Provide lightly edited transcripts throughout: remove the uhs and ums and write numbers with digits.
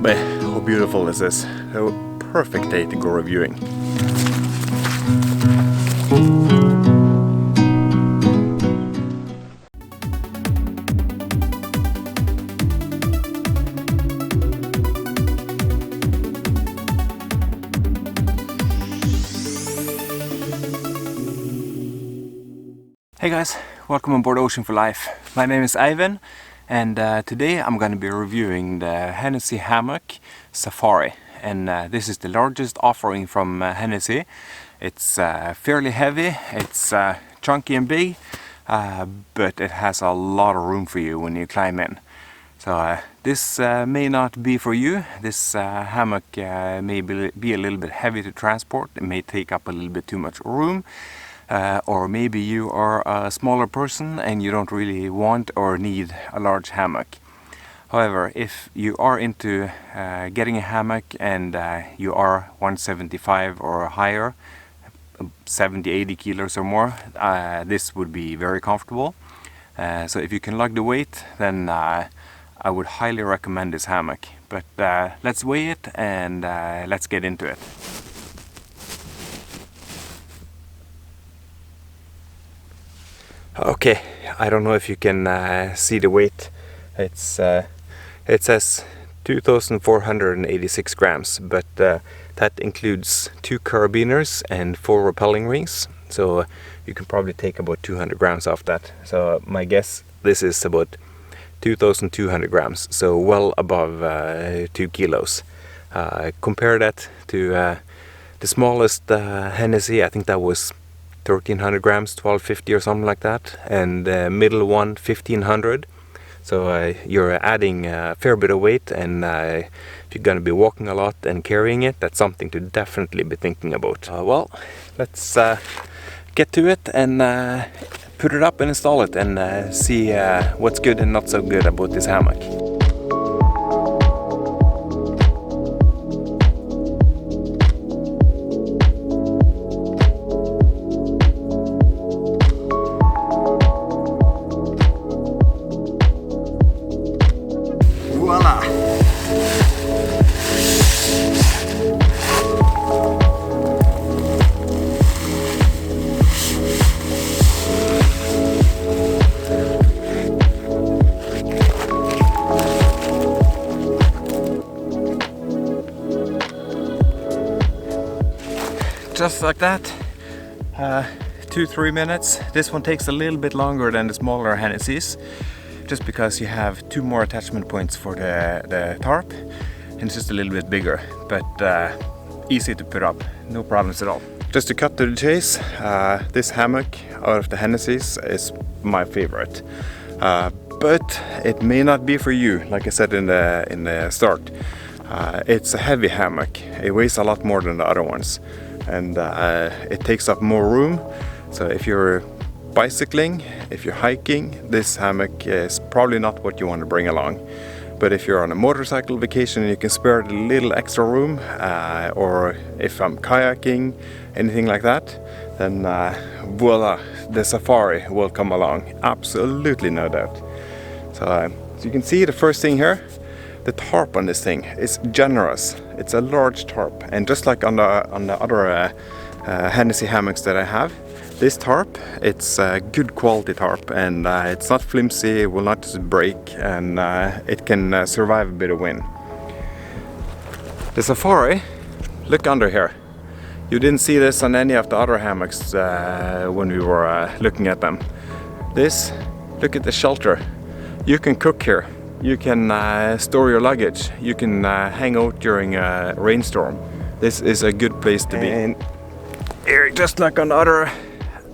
me how beautiful this is. A perfect day to go reviewing. Hey guys, welcome on board Ocean for Life. My name is Ivan, and today I'm going to be reviewing the Hennessy Hammock Safari. And this is the largest offering from Hennessy. It's fairly heavy, it's chunky and big, but it has a lot of room for you when you climb in. So this may not be for you. This hammock may be a little bit heavy to transport. It may take up a little bit too much room. Or maybe you are a smaller person and you don't really want or need a large hammock. However, if you are into getting a hammock and you are 175 or higher, 70-80 kilos or more, this would be very comfortable. So if you can lug the weight, then I would highly recommend this hammock. But let's weigh it and let's get into it. Okay, I don't know if you can see the weight. It says 2,486 grams, but that includes 2 carabiners and 4 rappelling rings. So you can probably take about 200 grams off that. So my guess, this is about 2,200 grams, so well above 2 kilos. Compare that to the smallest Hennessy. I think that was 1,300 grams, 1,250 or something like that, and the middle one 1,500. So you're adding a fair bit of weight, and if you're going to be walking a lot and carrying it, that's something to definitely be thinking about. Well, let's get to it and put it up and install it and see what's good and not so good about this hammock. Voila! Just like that, 2-3 minutes. This one takes a little bit longer than the smaller Hennessy's, just because you have 2 more attachment points for the tarp, and it's just a little bit bigger, but easy to put up, no problems at all. Just to cut to the chase, this hammock out of the Hennessy's is my favorite, but it may not be for you. Like I said in the start, it's a heavy hammock. It weighs a lot more than the other ones, and it takes up more room. So if you're bicycling, if you're hiking, this hammock is probably not what you want to bring along. But if you're on a motorcycle vacation and you can spare a little extra room, or if I'm kayaking, anything like that, then voila, the Safari will come along. Absolutely no doubt. So you can see the first thing here, the tarp on this thing is generous. It's a large tarp, and just like on the other Hennessy hammocks that I have, this tarp, it's a good quality tarp, and it's not flimsy, it will not just break, and it can survive a bit of wind. The Safari, look under here. You didn't see this on any of the other hammocks when we were looking at them. This, look at the shelter. You can cook here. You can store your luggage. You can hang out during a rainstorm. This is a good place to be. And here, just like on the other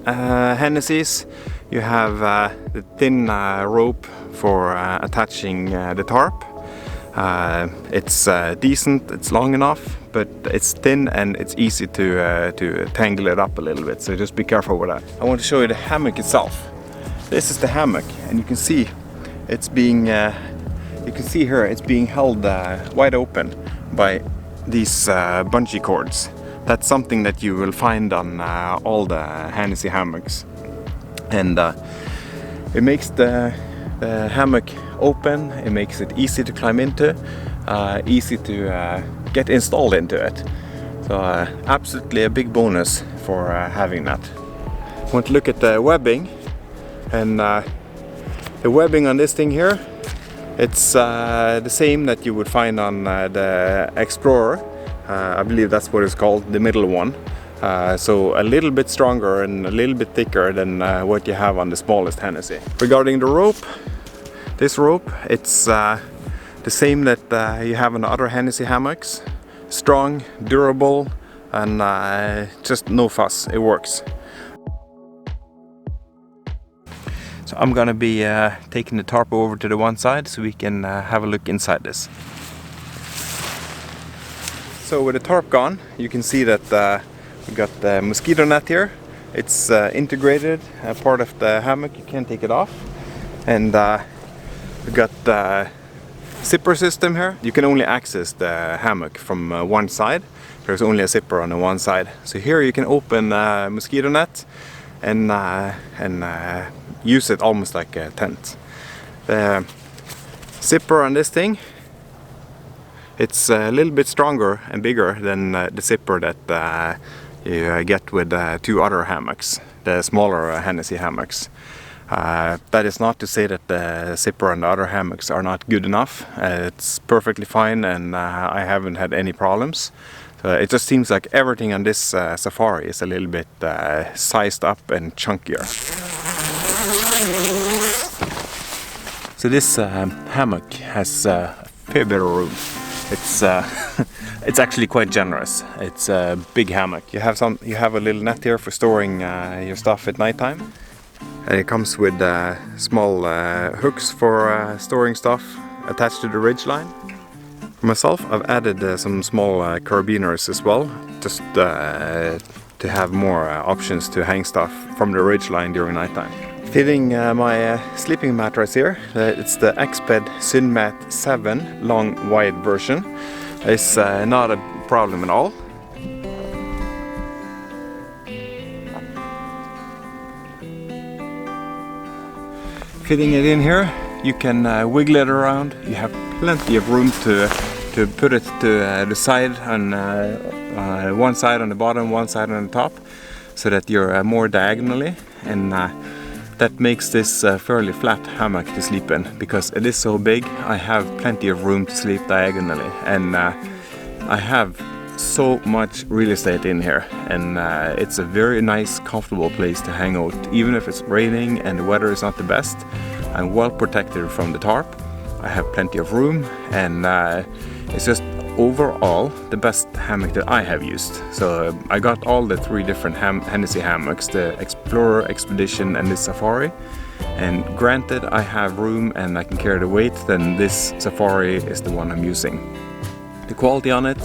Hennessy's, you have the thin rope for attaching the tarp. It's decent, it's long enough, but it's thin and it's easy to tangle it up a little bit, so just be careful with that. I want to show you the hammock itself. This is the hammock, and you can see it's being it's being held wide open by these bungee cords. That's something that you will find on all the Hennessy hammocks, and it makes the hammock open. It makes it easy to climb into, easy to get installed into it. So absolutely a big bonus for having that. Want to look at the webbing, and the webbing on this thing here, it's the same that you would find on the Explorer. I believe that's what it's called, the middle one. So a little bit stronger and a little bit thicker than what you have on the smallest Hennessy. Regarding the rope, this rope, it's the same that you have on the other Hennessy hammocks. Strong, durable, and just no fuss, it works. So I'm gonna be taking the tarp over to the one side so we can have a look inside this. So with the tarp gone, you can see that we got the mosquito net here. It's integrated, part of the hammock, you can't take it off. And we got the zipper system here. You can only access the hammock from one side. There's only a zipper on the one side. So here you can open mosquito net and use it almost like a tent. The zipper on this thing, it's a little bit stronger and bigger than the zipper that you get with two other hammocks, the smaller Hennessy hammocks. That is not to say that the zipper and the other hammocks are not good enough. It's perfectly fine, and I haven't had any problems. It just seems like everything on this Safari is a little bit sized up and chunkier. So this hammock has a fair bit of room. It's it's actually quite generous. It's a big hammock. You have a little net here for storing your stuff at nighttime. And it comes with small hooks for storing stuff attached to the ridgeline. For myself, I've added some small carabiners as well, just to have more options to hang stuff from the ridgeline during nighttime. Fitting my sleeping mattress here, it's the Exped Synmat 7 long wide version. It's not a problem at all. Fitting it in here, you can wiggle it around. You have plenty of room to put it to the side, on one side on the bottom, one side on the top, so that you're more diagonally, and that makes this a fairly flat hammock to sleep in. Because it is so big, I have plenty of room to sleep diagonally, and I have so much real estate in here, and it's a very nice, comfortable place to hang out. Even if it's raining and the weather is not the best, I'm well protected from the tarp. I have plenty of room, and it's just overall the best hammock that I have used. So I got all the three different Hennessy hammocks, the Explorer, Expedition and the Safari. And granted I have room and I can carry the weight, then this Safari is the one I'm using. The quality on it,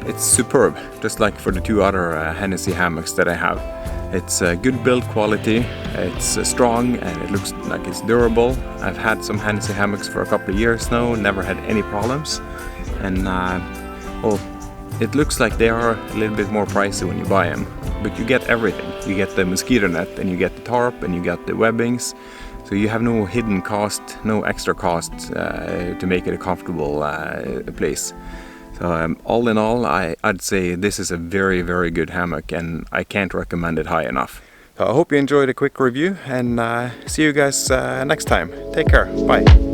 it's superb, just like for the two other Hennessy hammocks that I have. It's good build quality, it's strong, and it looks like it's durable. I've had some Hennessy hammocks for a couple of years now, never had any problems. And well, it looks like they are a little bit more pricey when you buy them, but you get everything. You get the mosquito net, and you get the tarp, and you get the webbings. So you have no hidden cost, no extra cost to make it a comfortable place. So all in all, I'd say this is a very, very good hammock, and I can't recommend it high enough. So I hope you enjoyed a quick review, and see you guys next time. Take care. Bye.